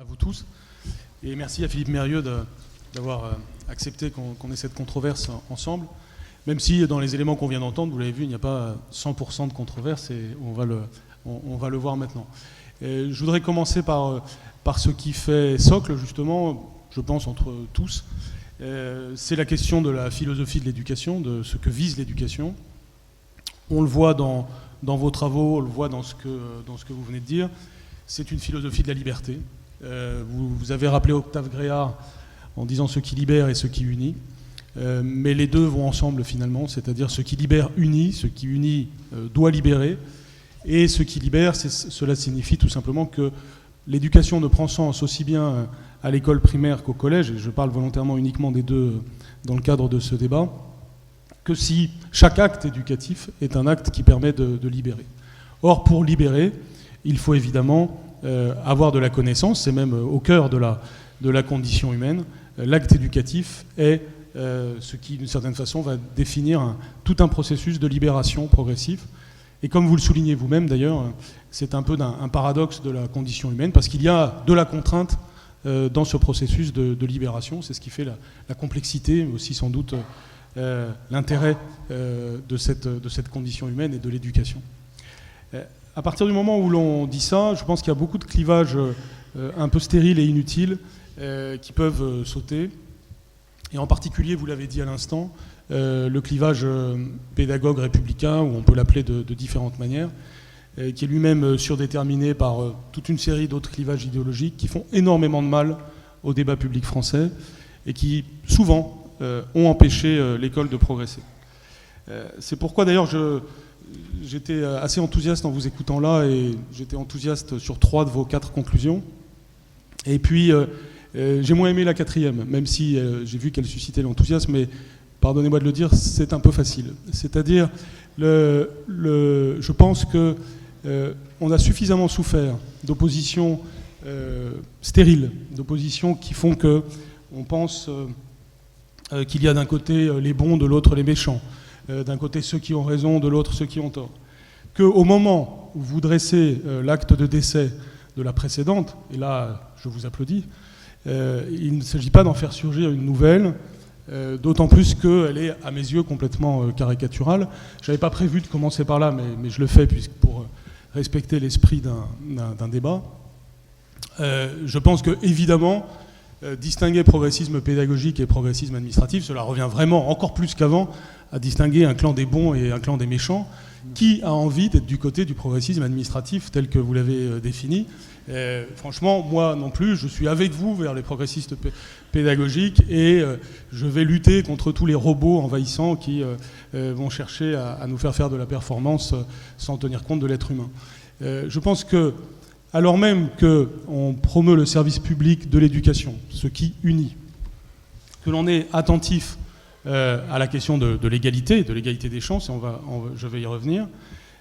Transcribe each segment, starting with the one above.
à vous tous. Et merci à Philippe Mérieux d'avoir accepté qu'on ait cette controverse ensemble. Même si dans les éléments qu'on vient d'entendre, vous l'avez vu, il n'y a pas 100% de controverse et on va le voir maintenant. Et je voudrais commencer par ce qui fait socle, justement, je pense, entre tous. C'est la question de la philosophie de l'éducation, de ce que vise l'éducation. On le voit dans vos travaux, on le voit dans ce que vous venez de dire. C'est une philosophie de la liberté. Vous avez rappelé Octave Gréard en disant ce qui libère et ce qui unit. Mais les deux vont ensemble finalement, c'est-à-dire ce qui libère unit, ce qui unit doit libérer. Et ce qui libère, cela signifie tout simplement que l'éducation ne prend sens aussi bien à l'école primaire qu'au collège, et je parle volontairement uniquement des deux dans le cadre de ce débat, que si chaque acte éducatif est un acte qui permet de libérer. Or, pour libérer, il faut évidemment avoir de la connaissance, c'est même au cœur de la condition humaine. L'acte éducatif est ce qui, d'une certaine façon, va définir tout un processus de libération progressive. Et comme vous le soulignez vous-même, d'ailleurs, c'est un peu un paradoxe de la condition humaine, parce qu'il y a de la contrainte dans ce processus de libération. C'est ce qui fait la complexité, mais aussi sans doute l'intérêt de cette condition humaine et de l'éducation. À partir du moment où l'on dit ça, je pense qu'il y a beaucoup de clivages un peu stériles et inutiles qui peuvent sauter. Et en particulier, vous l'avez dit à l'instant, le clivage pédagogue républicain, ou on peut l'appeler de différentes manières, qui est lui-même surdéterminé par toute une série d'autres clivages idéologiques qui font énormément de mal au débat public français et qui, souvent, ont empêché l'école de progresser. C'est pourquoi, d'ailleurs, j'étais assez enthousiaste en vous écoutant là, et j'étais enthousiaste sur 3 de vos 4 conclusions. Et puis, j'ai moins aimé la 4e, même si j'ai vu qu'elle suscitait l'enthousiasme, mais pardonnez-moi de le dire, c'est un peu facile. C'est-à-dire, je pense que on a suffisamment souffert d'oppositions stériles, d'oppositions qui font qu'on pense qu'il y a d'un côté les bons, de l'autre les méchants, d'un côté ceux qui ont raison, de l'autre ceux qui ont tort. Qu'au moment où vous dressez l'acte de décès de la précédente, et là je vous applaudis, il ne s'agit pas d'en faire surgir une nouvelle, d'autant plus qu'elle est, à mes yeux, complètement caricaturale. Je n'avais pas prévu de commencer par là, mais je le fais pour respecter l'esprit d'un débat. Je pense que, évidemment, distinguer progressisme pédagogique et progressisme administratif, cela revient vraiment, encore plus qu'avant, à distinguer un clan des bons et un clan des méchants. Qui a envie d'être du côté du progressisme administratif tel que vous l'avez défini ? Franchement, moi non plus, je suis avec vous vers les progressistes pédagogiques et je vais lutter contre tous les robots envahissants qui vont chercher à nous faire de la performance sans tenir compte de l'être humain. Je pense que, alors même qu'on promeut le service public de l'éducation, ce qui unit, que l'on est attentif à la question de l'égalité des chances, et je vais y revenir,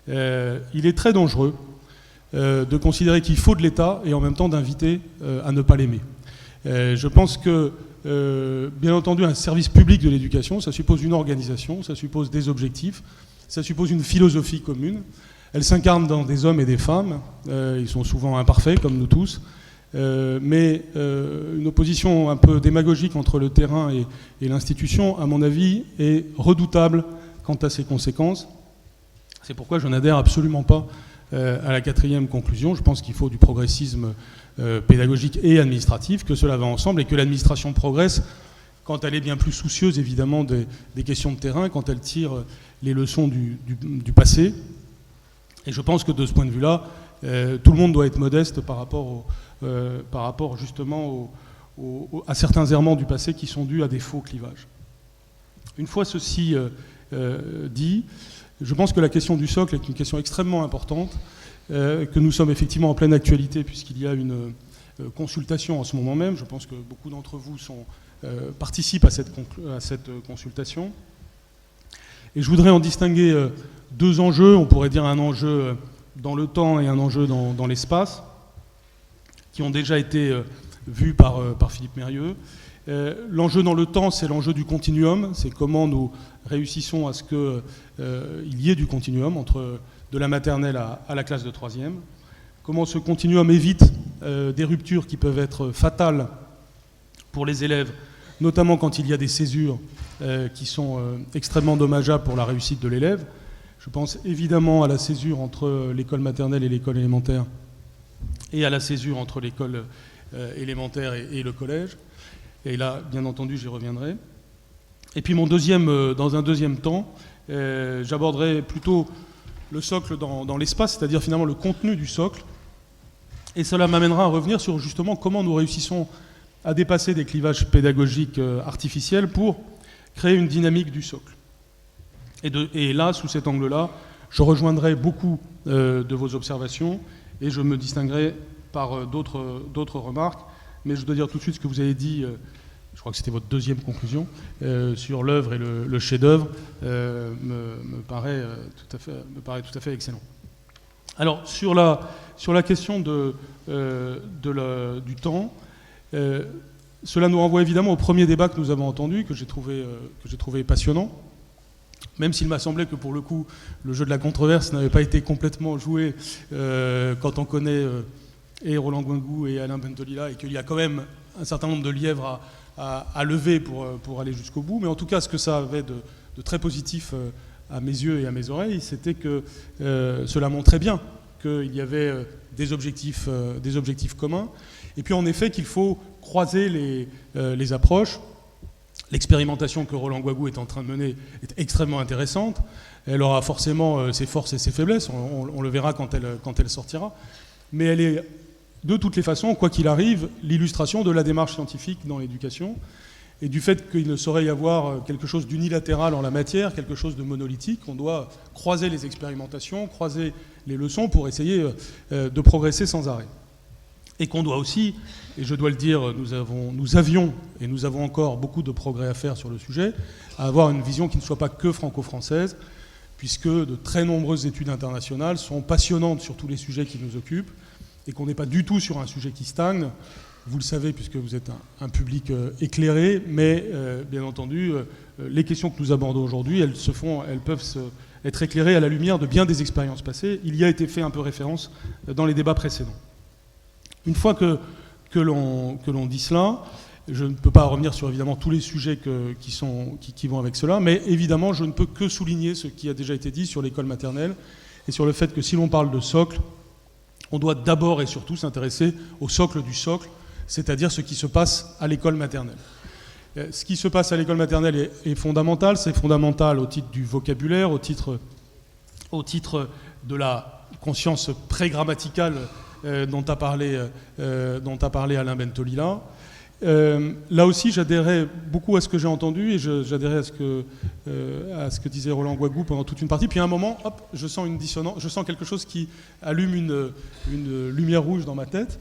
il est très dangereux de considérer qu'il faut de l'État et en même temps d'inviter à ne pas l'aimer. Je pense que, bien entendu, un service public de l'éducation, ça suppose une organisation, ça suppose des objectifs, ça suppose une philosophie commune. Elle s'incarne dans des hommes et des femmes, ils sont souvent imparfaits comme nous tous, mais une opposition un peu démagogique entre le terrain et l'institution, à mon avis, est redoutable quant à ses conséquences. C'est pourquoi je n'adhère absolument pas à la 4e conclusion. Je pense qu'il faut du progressisme pédagogique et administratif, que cela va ensemble et que l'administration progresse quand elle est bien plus soucieuse, évidemment, des questions de terrain, quand elle tire les leçons du passé. Et je pense que de ce point de vue-là, tout le monde doit être modeste par rapport justement à certains errements du passé qui sont dus à des faux clivages. Une fois ceci dit, je pense que la question du socle est une question extrêmement importante, que nous sommes effectivement en pleine actualité puisqu'il y a une consultation en ce moment même. Je pense que beaucoup d'entre vous participent à cette consultation. Et je voudrais en distinguer 2 enjeux. On pourrait dire un enjeu dans le temps et un enjeu dans l'espace, qui ont déjà été vus par Philippe Mérieux. L'enjeu dans le temps, c'est l'enjeu du continuum, c'est comment nous réussissons à ce qu'il y ait du continuum entre de la maternelle à la classe de 3e, comment ce continuum évite des ruptures qui peuvent être fatales pour les élèves, notamment quand il y a des césures qui sont extrêmement dommageables pour la réussite de l'élève. Je pense évidemment à la césure entre l'école maternelle et l'école élémentaire, et à la césure entre l'école élémentaire et le collège. Et là, bien entendu, j'y reviendrai. Et puis dans un deuxième temps, j'aborderai plutôt le socle dans l'espace, c'est-à-dire finalement le contenu du socle. Et cela m'amènera à revenir sur justement comment nous réussissons à dépasser des clivages pédagogiques artificiels pour créer une dynamique du socle. Et là, sous cet angle-là, je rejoindrai beaucoup de vos observations et je me distinguerai par d'autres remarques. Mais je dois dire tout de suite ce que vous avez dit, je crois que c'était votre deuxième conclusion, sur l'œuvre et le chef-d'œuvre, me paraît tout à fait excellent. Alors, sur la question du temps, cela nous renvoie évidemment au premier débat que nous avons entendu, que j'ai trouvé passionnant, même s'il m'a semblé que pour le coup, le jeu de la controverse n'avait pas été complètement joué quand on connaît et Roland Guingou et Alain Bentolila, et qu'il y a quand même un certain nombre de lièvres à lever pour aller jusqu'au bout. Mais en tout cas, ce que ça avait de très positif à mes yeux et à mes oreilles, c'était que cela montrait bien qu'il y avait des objectifs communs. Et puis en effet qu'il faut croiser les approches. L'expérimentation que Roland Guingou est en train de mener est extrêmement intéressante. Elle aura forcément ses forces et ses faiblesses, on le verra quand elle sortira. Mais elle est, de toutes les façons, quoi qu'il arrive, l'illustration de la démarche scientifique dans l'éducation et du fait qu'il ne saurait y avoir quelque chose d'unilatéral en la matière, quelque chose de monolithique. On doit croiser les expérimentations, croiser les leçons pour essayer de progresser sans arrêt. Et qu'on doit aussi, et je dois le dire, nous avions et nous avons encore beaucoup de progrès à faire sur le sujet, à avoir une vision qui ne soit pas que franco-française, puisque de très nombreuses études internationales sont passionnantes sur tous les sujets qui nous occupent, et qu'on n'est pas du tout sur un sujet qui stagne. Vous le savez, puisque vous êtes un public éclairé, mais bien entendu, les questions que nous abordons aujourd'hui, elles peuvent être éclairées à la lumière de bien des expériences passées. Il y a été fait un peu référence dans les débats précédents. Une fois que l'on dit cela, je ne peux pas revenir sur évidemment tous les sujets qui vont avec cela, mais évidemment je ne peux que souligner ce qui a déjà été dit sur l'école maternelle et sur le fait que si l'on parle de socle, on doit d'abord et surtout s'intéresser au socle du socle, c'est-à-dire ce qui se passe à l'école maternelle. Ce qui se passe à l'école maternelle est fondamental, c'est fondamental au titre du vocabulaire, au titre de la conscience pré-grammaticale dont a parlé Alain Bentolila. Là aussi, j'adhérais beaucoup à ce que j'ai entendu et j'adhérais à ce que disait Roland Guingou pendant toute une partie. Puis à un moment, hop, je sens une dissonance, je sens quelque chose qui allume une lumière rouge dans ma tête.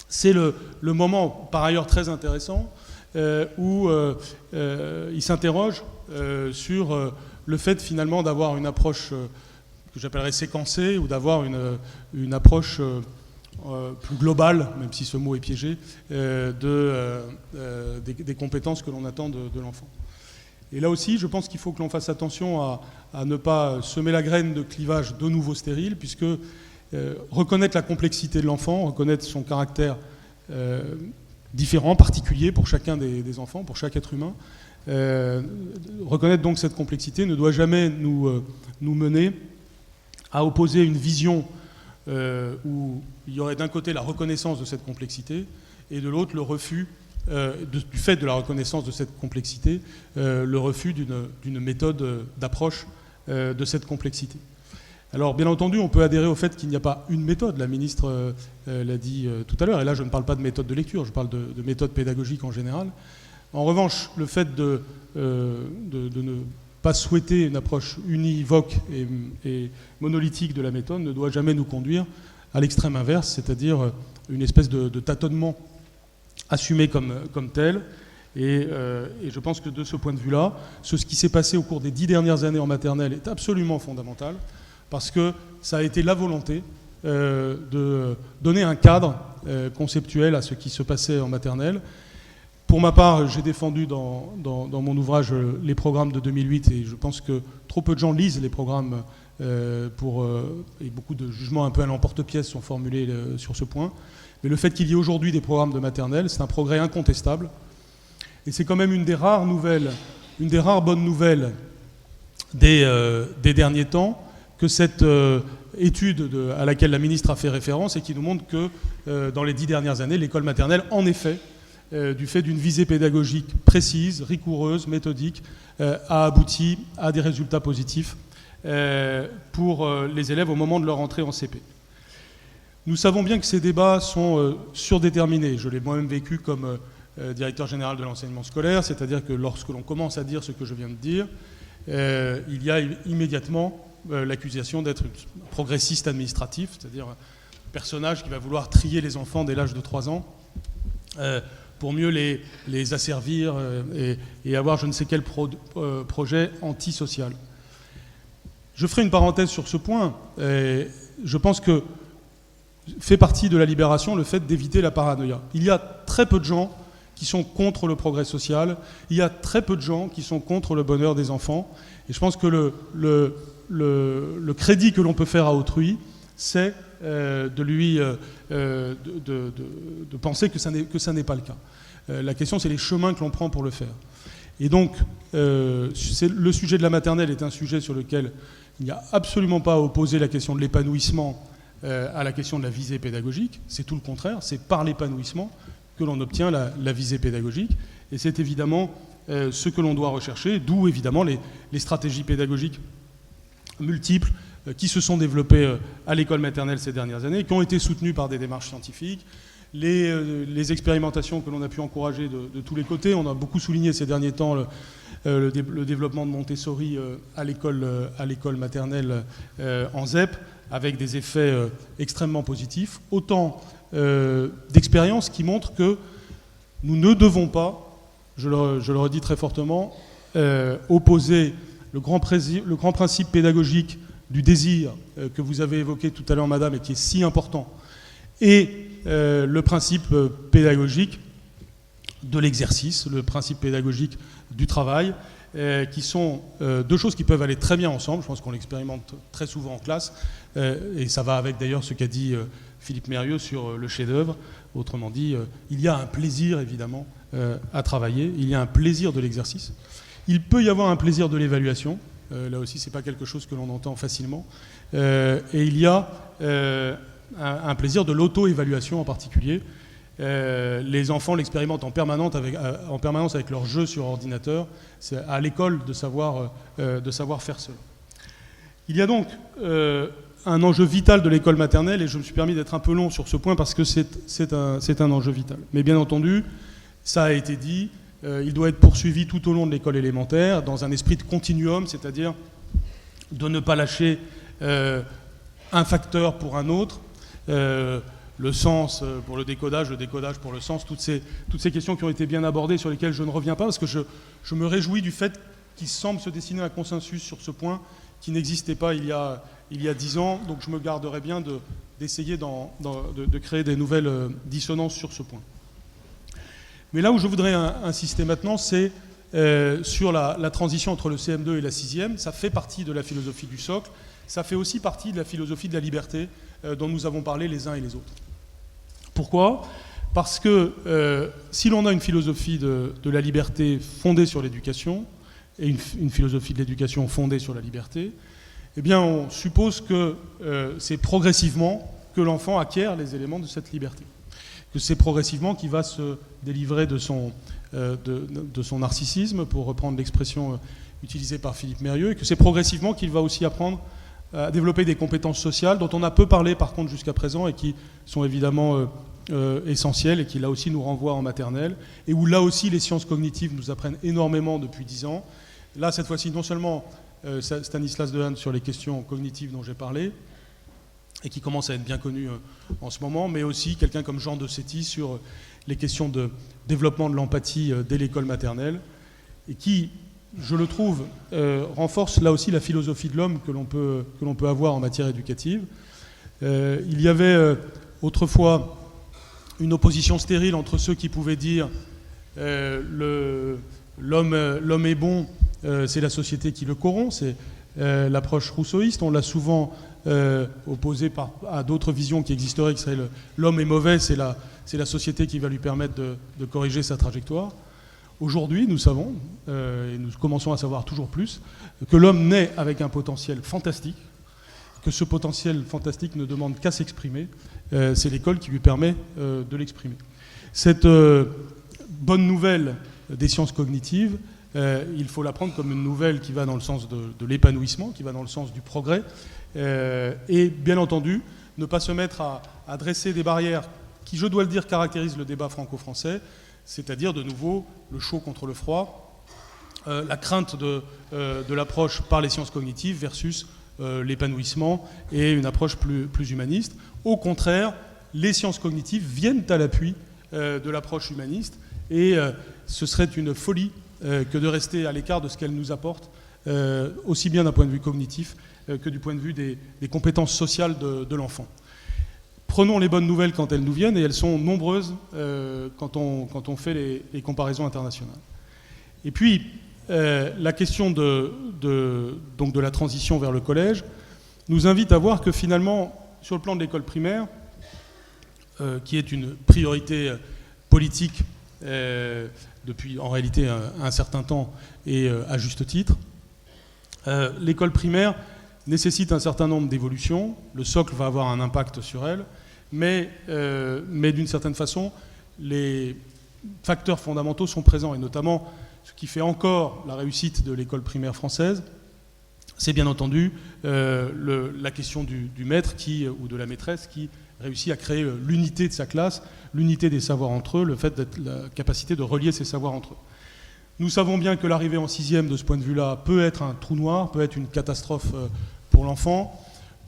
C'est le moment, par ailleurs très intéressant, où il s'interroge sur le fait finalement d'avoir une approche que j'appellerais séquencée, ou d'avoir une approche plus globale, même si ce mot est piégé, des compétences que l'on attend de l'enfant. Et là aussi, je pense qu'il faut que l'on fasse attention à ne pas semer la graine de clivage de nouveau stérile, puisque reconnaître la complexité de l'enfant, reconnaître son caractère différent, particulier pour chacun des enfants, pour chaque être humain, reconnaître donc cette complexité ne doit jamais nous mener à opposer une vision où il y aurait d'un côté la reconnaissance de cette complexité et de l'autre le refus, du fait de la reconnaissance de cette complexité, le refus d'une méthode d'approche de cette complexité. Alors bien entendu, on peut adhérer au fait qu'il n'y a pas une méthode, la ministre l'a dit tout à l'heure, et là je ne parle pas de méthode de lecture, je parle de méthode pédagogique en général. En revanche, le fait de ne pas souhaiter une approche univoque et monolithique de la méthode ne doit jamais nous conduire à l'extrême inverse, c'est-à-dire une espèce de tâtonnement assumé comme tel. Et je pense que de ce point de vue-là, ce qui s'est passé au cours des 10 dernières années en maternelle est absolument fondamental, parce que ça a été la volonté de donner un cadre conceptuel à ce qui se passait en maternelle. Pour ma part, j'ai défendu dans mon ouvrage les programmes de 2008 et je pense que trop peu de gens lisent les programmes et beaucoup de jugements un peu à l'emporte-pièce sont formulés sur ce point. Mais le fait qu'il y ait aujourd'hui des programmes de maternelle, c'est un progrès incontestable. Et c'est quand même une des rares bonnes nouvelles des derniers temps, que cette étude à laquelle la ministre a fait référence et qui nous montre que dans les 10 dernières années, l'école maternelle, en effet, du fait d'une visée pédagogique précise, rigoureuse, méthodique, a abouti à des résultats positifs pour les élèves au moment de leur entrée en CP. Nous savons bien que ces débats sont surdéterminés. Je l'ai moi-même vécu comme directeur général de l'enseignement scolaire, c'est-à-dire que lorsque l'on commence à dire ce que je viens de dire, il y a immédiatement l'accusation d'être progressiste administratif, c'est-à-dire un personnage qui va vouloir trier les enfants dès l'âge de 3 ans pour mieux les asservir et avoir je ne sais quel projet antisocial. Je ferai une parenthèse sur ce point. Je pense que fait partie de la libération le fait d'éviter la paranoïa. Il y a très peu de gens qui sont contre le progrès social, il y a très peu de gens qui sont contre le bonheur des enfants, et je pense que le crédit que l'on peut faire à autrui, c'est de penser que ça n'est pas le cas. La question, c'est les chemins que l'on prend pour le faire. Et donc, le sujet de la maternelle est un sujet sur lequel il n'y a absolument pas à opposer la question de l'épanouissement à la question de la visée pédagogique. C'est tout le contraire, c'est par l'épanouissement que l'on obtient la visée pédagogique. Et c'est évidemment ce que l'on doit rechercher, d'où évidemment les stratégies pédagogiques multiples qui se sont développées à l'école maternelle ces dernières années, qui ont été soutenues par des démarches scientifiques, les expérimentations que l'on a pu encourager de tous les côtés. On a beaucoup souligné ces derniers temps le développement de Montessori à l'école maternelle en ZEP, avec des effets extrêmement positifs. Autant d'expériences qui montrent que nous ne devons pas, je le redis très fortement, opposer le grand principe pédagogique du désir que vous avez évoqué tout à l'heure, madame, et qui est si important, et le principe pédagogique de l'exercice, le principe pédagogique du travail, qui sont deux choses qui peuvent aller très bien ensemble. Je pense qu'on l'expérimente très souvent en classe, et ça va avec d'ailleurs ce qu'a dit Philippe Mérieux sur le chef-d'œuvre. Autrement dit, il y a un plaisir évidemment à travailler, il y a un plaisir de l'exercice. Il peut y avoir un plaisir de l'évaluation, là aussi c'est pas quelque chose que l'on entend facilement, et il y a un plaisir de l'auto-évaluation en particulier. Les enfants l'expérimentent en permanence avec leurs jeux sur ordinateur. C'est à l'école de savoir faire cela. Il y a donc un enjeu vital de l'école maternelle, et je me suis permis d'être un peu long sur ce point parce que c'est un enjeu vital. Mais bien entendu, ça a été dit, il doit être poursuivi tout au long de l'école élémentaire dans un esprit de continuum, c'est-à-dire de ne pas lâcher un facteur pour un autre, le sens pour le décodage pour le sens, toutes ces questions qui ont été bien abordées, sur lesquelles je ne reviens pas, parce que je me réjouis du fait qu'il semble se dessiner un consensus sur ce point qui n'existait pas il y a 10 ans, donc je me garderai bien d'essayer de créer des nouvelles dissonances sur ce point. Mais là où je voudrais insister maintenant, c'est sur la transition entre le CM2 et la 6e. Ça fait partie de la philosophie du socle, ça fait aussi partie de la philosophie de la liberté dont nous avons parlé les uns et les autres. Pourquoi ? Parce que si l'on a une philosophie de la liberté fondée sur l'éducation, et une philosophie de l'éducation fondée sur la liberté, eh bien on suppose que c'est progressivement que l'enfant acquiert les éléments de cette liberté. Que c'est progressivement qu'il va se délivrer de son narcissisme, pour reprendre l'expression utilisée par Philippe Mérieux, et que c'est progressivement qu'il va aussi apprendre à développer des compétences sociales dont on a peu parlé par contre jusqu'à présent et qui sont évidemment essentielles et qui là aussi nous renvoient en maternelle, et où là aussi les sciences cognitives nous apprennent énormément depuis 10 ans. Là, cette fois-ci, non seulement Stanislas Dehaene sur les questions cognitives dont j'ai parlé, et qui commence à être bien connu en ce moment, mais aussi quelqu'un comme Jean Dossetti sur les questions de développement de l'empathie dès l'école maternelle, et qui, je le trouve, renforce là aussi la philosophie de l'homme que l'on peut avoir en matière éducative. Il y avait autrefois une opposition stérile entre ceux qui pouvaient dire l'homme est bon, c'est la société qui le corrompt, c'est l'approche rousseauiste. On l'a souvent opposée à d'autres visions qui existeraient, qui seraient l'homme est mauvais, c'est la société qui va lui permettre de corriger sa trajectoire. Aujourd'hui, nous savons, et nous commençons à savoir toujours plus, que l'homme naît avec un potentiel fantastique, que ce potentiel fantastique ne demande qu'à s'exprimer. C'est l'école qui lui permet de l'exprimer. Cette bonne nouvelle des sciences cognitives, il faut la prendre comme une nouvelle qui va dans le sens de l'épanouissement, qui va dans le sens du progrès, et bien entendu, ne pas se mettre à dresser des barrières qui, je dois le dire, caractérisent le débat franco-français, c'est-à-dire de nouveau le chaud contre le froid, la crainte de l'approche par les sciences cognitives versus l'épanouissement et une approche plus humaniste. Au contraire, les sciences cognitives viennent à l'appui de l'approche humaniste et ce serait une folie que de rester à l'écart de ce qu'elle nous apporte, aussi bien d'un point de vue cognitif que du point de vue des compétences sociales de l'enfant. Prenons les bonnes nouvelles quand elles nous viennent, et elles sont nombreuses quand on fait les comparaisons internationales. Et puis, la question donc de la transition vers le collège nous invite à voir que finalement, sur le plan de l'école primaire, qui est une priorité politique depuis en réalité un certain temps et à juste titre, l'école primaire nécessite un certain nombre d'évolutions. Le socle va avoir un impact sur elle, mais d'une certaine façon, les facteurs fondamentaux sont présents, et notamment ce qui fait encore la réussite de l'école primaire française, c'est bien entendu la question du maître ou de la maîtresse qui réussit à créer l'unité de sa classe, l'unité des savoirs entre eux, le fait d'être la capacité de relier ces savoirs entre eux. Nous savons bien que l'arrivée en 6e, de ce point de vue-là, peut être un trou noir, peut être une catastrophe pour l'enfant,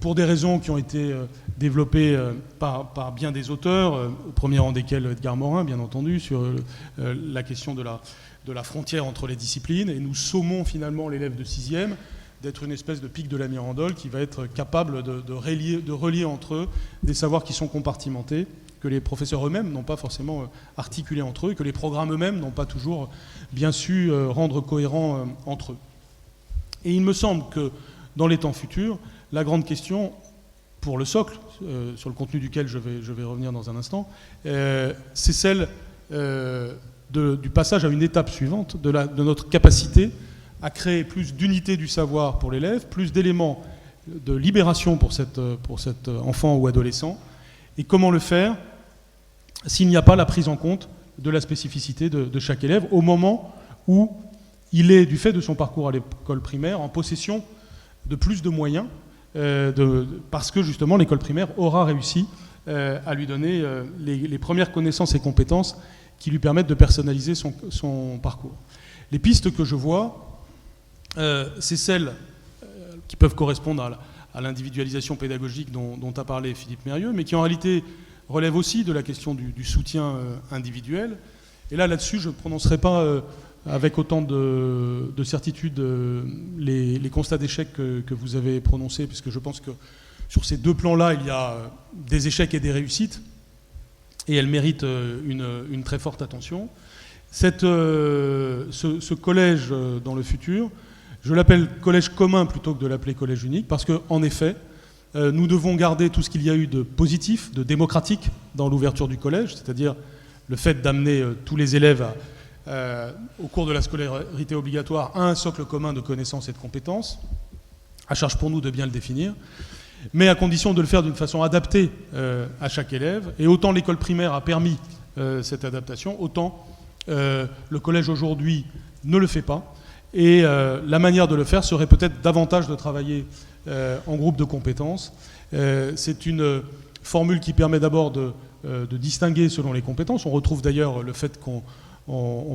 pour des raisons qui ont été développées par bien des auteurs, au premier rang desquels Edgar Morin, bien entendu, sur la question de la frontière entre les disciplines, et nous sommons finalement l'élève de 6e d'être une espèce de pic de la Mirandole qui va être capable de relier entre eux des savoirs qui sont compartimentés, que les professeurs eux-mêmes n'ont pas forcément articulés entre eux, que les programmes eux-mêmes n'ont pas toujours bien su rendre cohérents entre eux. Et il me semble que dans les temps futurs, la grande question pour le socle, sur le contenu duquel je vais revenir dans un instant, c'est celle du passage à une étape suivante de notre capacité à créer plus d'unité du savoir pour l'élève, plus d'éléments de libération pour cet enfant ou adolescent. Et comment le faire s'il n'y a pas la prise en compte de la spécificité de chaque élève au moment où il est, du fait de son parcours à l'école primaire, en possession de plus de moyens, parce que justement l'école primaire aura réussi à lui donner les premières connaissances et compétences qui lui permettent de personnaliser son parcours. Les pistes que je vois, c'est celles qui peuvent correspondre à l'individualisation pédagogique dont a parlé Philippe Mérieux, mais qui en réalité relèvent aussi de la question du soutien individuel. Et là-dessus, je ne prononcerai pas avec autant de certitude les constats d'échec que vous avez prononcés, puisque je pense que sur ces deux plans-là, il y a des échecs et des réussites, et elles méritent une très forte attention. Ce collège dans le futur, je l'appelle collège commun plutôt que de l'appeler collège unique, parce qu'en effet, nous devons garder tout ce qu'il y a eu de positif, de démocratique dans l'ouverture du collège, c'est-à-dire le fait d'amener tous les élèves au cours de la scolarité obligatoire à un socle commun de connaissances et de compétences, à charge pour nous de bien le définir, mais à condition de le faire d'une façon adaptée à chaque élève. Et autant l'école primaire a permis cette adaptation, autant le collège aujourd'hui ne le fait pas. Et la manière de le faire serait peut-être davantage de travailler en groupe de compétences. C'est une formule qui permet d'abord de distinguer selon les compétences. On retrouve d'ailleurs le fait qu'on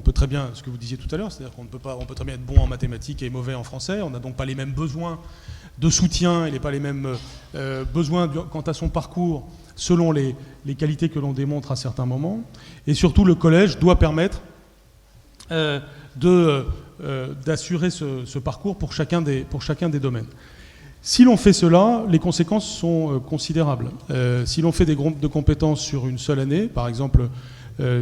peut très bien, ce que vous disiez tout à l'heure, c'est-à-dire on peut très bien être bon en mathématiques et mauvais en français. On n'a donc pas les mêmes besoins de soutien et pas les mêmes besoins quant à son parcours selon les qualités que l'on démontre à certains moments. Et surtout, le collège doit permettre d'assurer ce parcours pour chacun des domaines. Si l'on fait cela, les conséquences sont considérables. Si l'on fait des groupes de compétences sur une seule année, par exemple,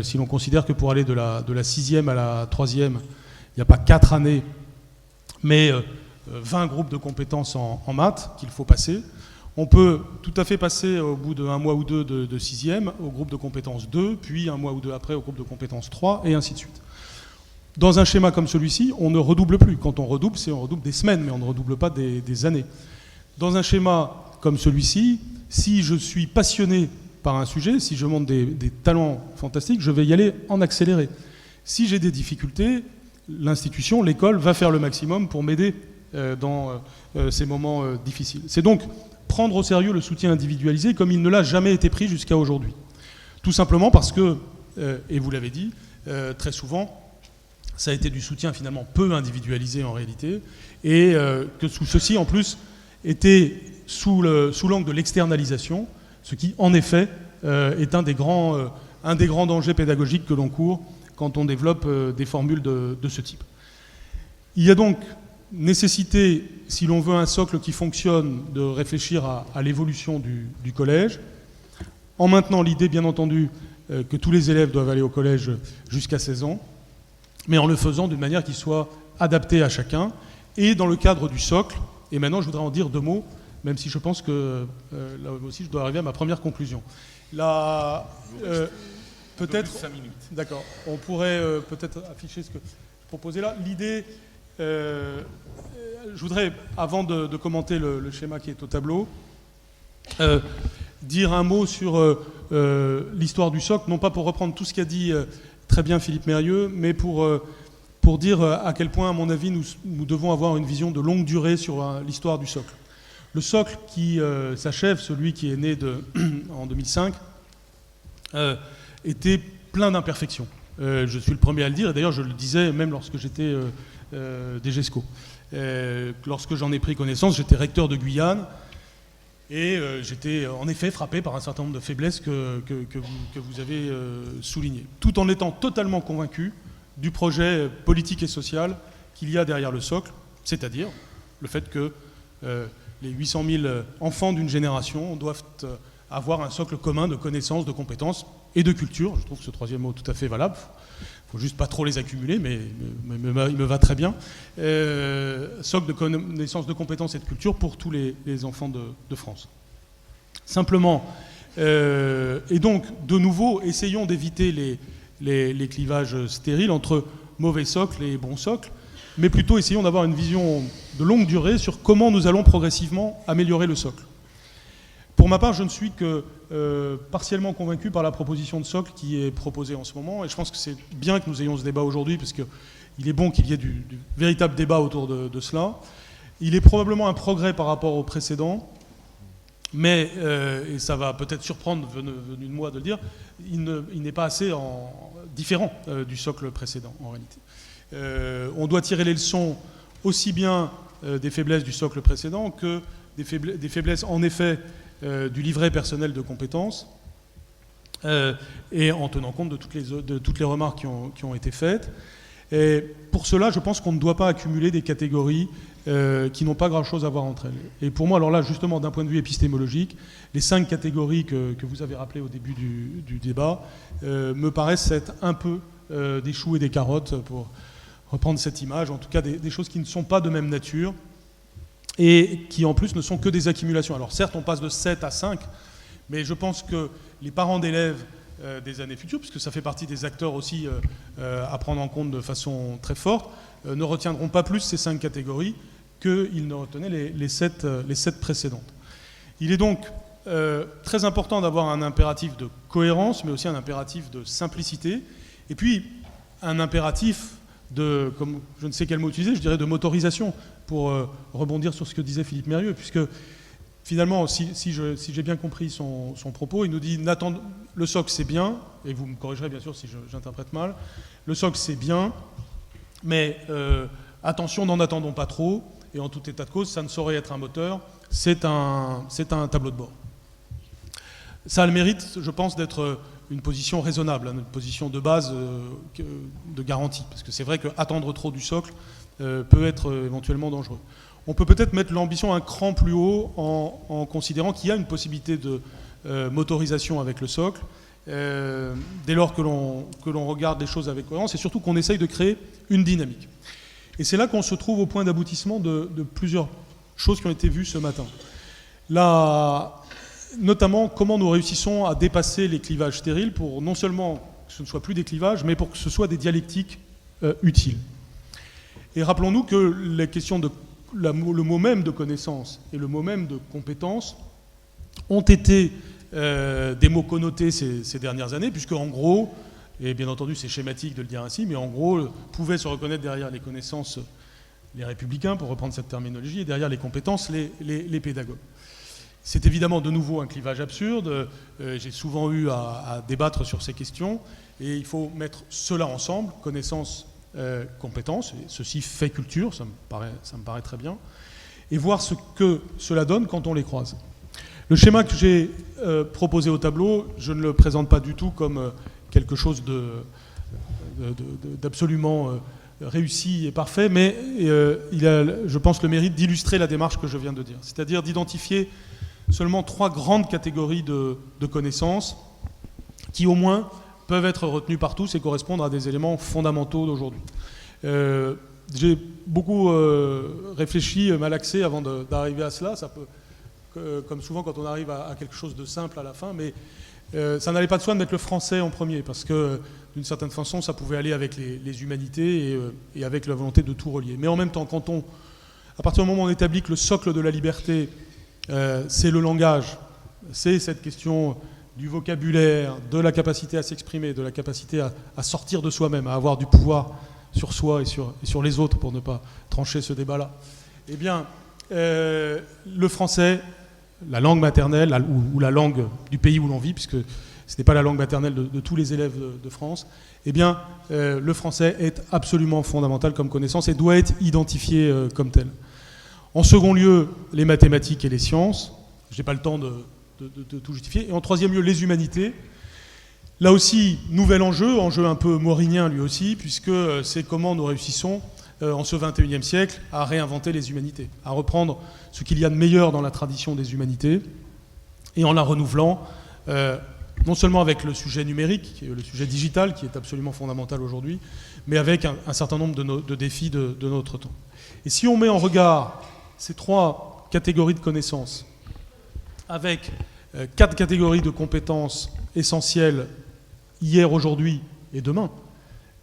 si l'on considère que pour aller de la 6e à la 3e, il n'y a pas 4 années, mais 20 groupes de compétences en maths qu'il faut passer. On peut tout à fait passer au bout d'un mois ou deux de sixième au groupe de compétences 2, puis un mois ou deux après au groupe de compétences 3, et ainsi de suite. Dans un schéma comme celui-ci, on ne redouble plus. Quand on redouble, on redouble des semaines, mais on ne redouble pas des années. Dans un schéma comme celui-ci, si je suis passionné par un sujet, si je montre des talents fantastiques, je vais y aller en accéléré. Si j'ai des difficultés, l'institution, l'école, va faire le maximum pour m'aider dans ces moments difficiles. C'est donc prendre au sérieux le soutien individualisé comme il ne l'a jamais été pris jusqu'à aujourd'hui. Tout simplement parce que, et vous l'avez dit, très souvent, ça a été du soutien finalement peu individualisé en réalité, et que ceci en plus était sous l'angle de l'externalisation, ce qui en effet est un des grands dangers pédagogiques que l'on court quand on développe des formules de ce type. Il y a donc nécessité, si l'on veut un socle qui fonctionne, de réfléchir à l'évolution du collège, en maintenant l'idée bien entendu que tous les élèves doivent aller au collège jusqu'à 16 ans, mais en le faisant d'une manière qui soit adaptée à chacun, et dans le cadre du socle. Et maintenant je voudrais en dire deux mots, même si je pense que là aussi je dois arriver à ma première conclusion. Là, peut-être 5 minutes. D'accord. On pourrait peut-être afficher ce que je proposais là. L'idée, je voudrais, avant de commenter le schéma qui est au tableau, dire un mot sur l'histoire du socle, non pas pour reprendre tout ce qu'a dit très bien Philippe Mérieux, mais pour dire à quel point, à mon avis, nous devons avoir une vision de longue durée sur l'histoire du socle. Le socle qui s'achève, celui qui est né en 2005, était plein d'imperfections. Je suis le premier à le dire, et d'ailleurs je le disais même lorsque j'étais DGESCO. Lorsque j'en ai pris connaissance, j'étais recteur de Guyane, et j'étais en effet frappé par un certain nombre de faiblesses que vous avez soulignées, tout en étant totalement convaincu du projet politique et social qu'il y a derrière le socle, c'est-à-dire le fait que les 800 000 enfants d'une génération doivent avoir un socle commun de connaissances, de compétences et de culture. Je trouve ce troisième mot tout à fait valable. Il ne faut juste pas trop les accumuler, mais il me va très bien. Socle de connaissances, de compétences et de culture pour tous les enfants de France. Simplement, et donc, de nouveau, essayons d'éviter les clivages stériles entre mauvais socle et bon socle, mais plutôt essayons d'avoir une vision de longue durée sur comment nous allons progressivement améliorer le socle. Pour ma part, je ne suis que partiellement convaincu par la proposition de socle qui est proposée en ce moment, et je pense que c'est bien que nous ayons ce débat aujourd'hui, parce qu'il est bon qu'il y ait du véritable débat autour de cela. Il est probablement un progrès par rapport au précédent, mais, et ça va peut-être surprendre venu de moi de le dire, il n'est pas assez différent du socle précédent, en réalité. On doit tirer les leçons aussi bien des faiblesses du socle précédent que des faiblesses, en effet, du livret personnel de compétences, et en tenant compte de toutes les remarques qui ont été faites. Et pour cela, je pense qu'on ne doit pas accumuler des catégories qui n'ont pas grand-chose à voir entre elles. Et pour moi, alors là, justement, d'un point de vue épistémologique, les 5 catégories que vous avez rappelées au début du débat me paraissent être un peu des choux et des carottes, pour reprendre cette image, en tout cas des choses qui ne sont pas de même nature, et qui en plus ne sont que des accumulations. Alors certes, on passe de 7 à 5, mais je pense que les parents d'élèves des années futures, puisque ça fait partie des acteurs aussi à prendre en compte de façon très forte, ne retiendront pas plus ces 5 catégories qu'ils ne retenaient les 7 précédentes. Il est donc très important d'avoir un impératif de cohérence, mais aussi un impératif de simplicité, et puis un impératif de, comme je ne sais quel mot utiliser, je dirais de motorisation, pour rebondir sur ce que disait Philippe Mérieux, puisque finalement, si j'ai bien compris son propos, il nous dit le socle c'est bien, et vous me corrigerez bien sûr si j'interprète mal, le socle c'est bien, mais attention, n'en attendons pas trop, et en tout état de cause, ça ne saurait être un moteur, c'est un tableau de bord. Ça a le mérite, je pense, d'être une position raisonnable, une position de base de garantie, parce que c'est vrai qu'attendre trop du socle peut être éventuellement dangereux. On peut peut-être mettre l'ambition un cran plus haut en considérant qu'il y a une possibilité de motorisation avec le socle, dès lors que l'on regarde les choses avec cohérence, et surtout qu'on essaye de créer une dynamique. Et c'est là qu'on se trouve au point d'aboutissement de plusieurs choses qui ont été vues ce matin. Notamment, comment nous réussissons à dépasser les clivages stériles pour non seulement que ce ne soit plus des clivages, mais pour que ce soit des dialectiques utiles. Et rappelons-nous que les questions le mot même de connaissance et le mot même de compétence ont été des mots connotés ces dernières années, puisque en gros, et bien entendu c'est schématique de le dire ainsi, mais en gros, pouvaient se reconnaître derrière les connaissances les républicains, pour reprendre cette terminologie, et derrière les compétences les pédagogues. C'est évidemment de nouveau un clivage absurde, j'ai souvent eu à débattre sur ces questions, et il faut mettre cela ensemble, connaissance, compétences, et ceci fait culture, ça me paraît très bien, et voir ce que cela donne quand on les croise. Le schéma que j'ai proposé au tableau, je ne le présente pas du tout comme quelque chose d'absolument réussi et parfait, mais il a, je pense, le mérite d'illustrer la démarche que je viens de dire, c'est-à-dire d'identifier seulement 3 grandes catégories de connaissances qui, au moins, peuvent être retenues par tous et correspondre à des éléments fondamentaux d'aujourd'hui. J'ai beaucoup réfléchi, malaxé avant d'arriver à cela. Ça peut, comme souvent quand on arrive à quelque chose de simple à la fin, mais ça n'allait pas de soi de mettre le français en premier, parce que d'une certaine façon, ça pouvait aller avec les humanités et avec la volonté de tout relier. Mais en même temps, à partir du moment où on établit que le socle de la liberté, c'est le langage, c'est cette question du vocabulaire, de la capacité à s'exprimer, de la capacité à sortir de soi-même, à avoir du pouvoir sur soi et sur les autres, pour ne pas trancher ce débat-là. Eh bien, le français, la langue maternelle, ou la langue du pays où l'on vit, puisque ce n'est pas la langue maternelle de tous les élèves de France, eh bien, le français est absolument fondamental comme connaissance et doit être identifié comme tel. En second lieu, les mathématiques et les sciences. Je n'ai pas le temps de tout justifier. Et en troisième lieu, les humanités. Là aussi, nouvel enjeu un peu maurinien lui aussi, puisque c'est comment nous réussissons, en ce XXIe siècle, à réinventer les humanités, à reprendre ce qu'il y a de meilleur dans la tradition des humanités, et en la renouvelant, non seulement avec le sujet numérique, le sujet digital, qui est absolument fondamental aujourd'hui, mais avec un certain nombre de défis de notre temps. Et si on met en regard ces 3 catégories de connaissances, avec 4 catégories de compétences essentielles hier, aujourd'hui et demain,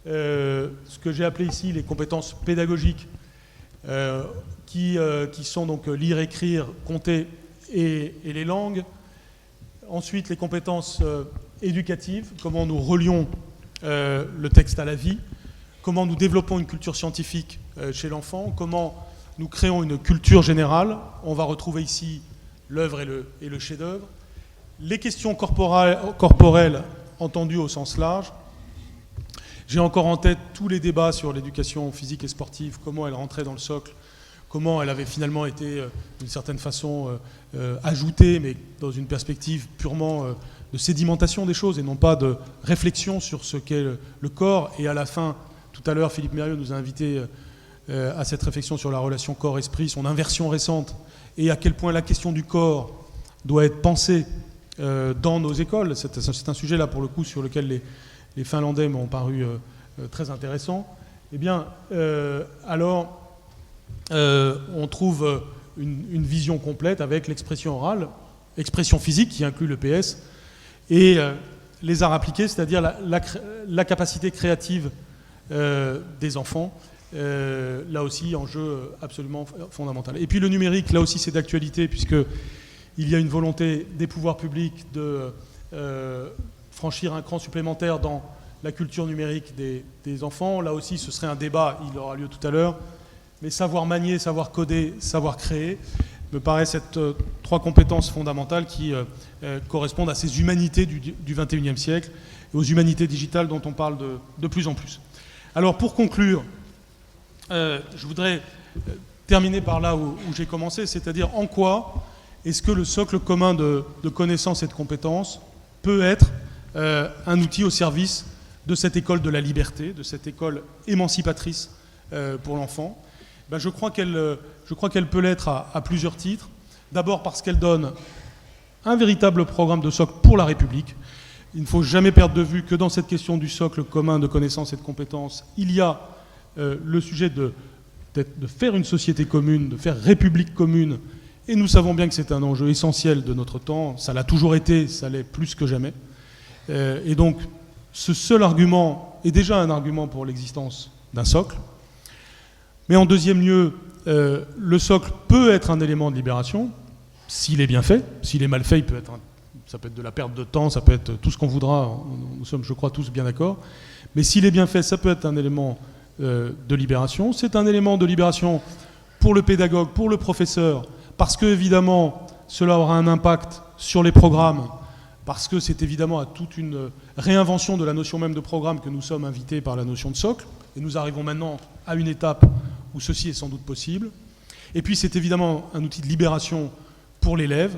ce que j'ai appelé ici les compétences pédagogiques, qui sont donc lire, écrire, compter et les langues. Ensuite, les compétences éducatives, comment nous relions le texte à la vie, comment nous développons une culture scientifique chez l'enfant, comment nous créons une culture générale. On va retrouver ici l'œuvre et le chef-d'œuvre. Les questions corporelles entendues au sens large. J'ai encore en tête tous les débats sur l'éducation physique et sportive, comment elle rentrait dans le socle, comment elle avait finalement été, d'une certaine façon, ajoutée, mais dans une perspective purement de sédimentation des choses et non pas de réflexion sur ce qu'est le corps. Et à la fin, tout à l'heure, Philippe Mérieux nous a invités à cette réflexion sur la relation corps-esprit, son inversion récente, et à quel point la question du corps doit être pensée dans nos écoles. C'est un sujet, là, pour le coup, sur lequel les Finlandais m'ont paru très intéressants. Eh bien, alors, on trouve une vision complète avec l'expression orale, expression physique, qui inclut le PS, et les arts appliqués, c'est-à-dire la capacité créative des enfants, là aussi, enjeu absolument fondamental. Et puis le numérique, là aussi, c'est d'actualité, puisqu'il y a une volonté des pouvoirs publics de franchir un cran supplémentaire dans la culture numérique des enfants. Là aussi, ce serait un débat, il aura lieu tout à l'heure, mais savoir manier, savoir coder, savoir créer, me paraissent être 3 compétences fondamentales qui correspondent à ces humanités du XXIe siècle et aux humanités digitales dont on parle de plus en plus. Alors, pour conclure, je voudrais terminer par là où j'ai commencé, c'est-à-dire en quoi est-ce que le socle commun de connaissances et de compétences peut être un outil au service de cette école de la liberté, de cette école émancipatrice pour l'enfant. Je crois qu'elle peut l'être à plusieurs titres. D'abord parce qu'elle donne un véritable programme de socle pour la République. Il ne faut jamais perdre de vue que dans cette question du socle commun de connaissances et de compétences, il y a le sujet de de faire une société commune, de faire république commune. Et nous savons bien que c'est un enjeu essentiel de notre temps. Ça l'a toujours été, ça l'est plus que jamais. Et donc, ce seul argument est déjà un argument pour l'existence d'un socle. Mais en deuxième lieu, le socle peut être un élément de libération, s'il est bien fait. S'il est mal fait, ça peut être de la perte de temps, ça peut être tout ce qu'on voudra. Nous sommes, je crois, tous bien d'accord. Mais s'il est bien fait, ça peut être un élément de libération. C'est un élément de libération pour le pédagogue, pour le professeur, parce que, évidemment, cela aura un impact sur les programmes, parce que c'est évidemment à toute une réinvention de la notion même de programme que nous sommes invités par la notion de socle. Et nous arrivons maintenant à une étape où ceci est sans doute possible. Et puis c'est évidemment un outil de libération pour l'élève,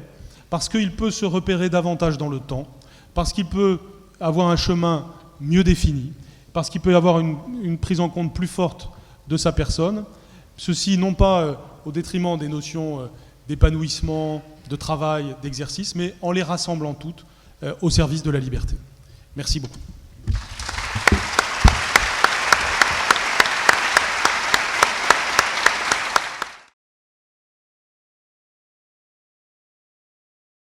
parce qu'il peut se repérer davantage dans le temps, parce qu'il peut avoir un chemin mieux défini, parce qu'il peut avoir une prise en compte plus forte de sa personne. Ceci non pas au détriment des notions d'épanouissement, de travail, d'exercice, mais en les rassemblant toutes au service de la liberté. Merci beaucoup.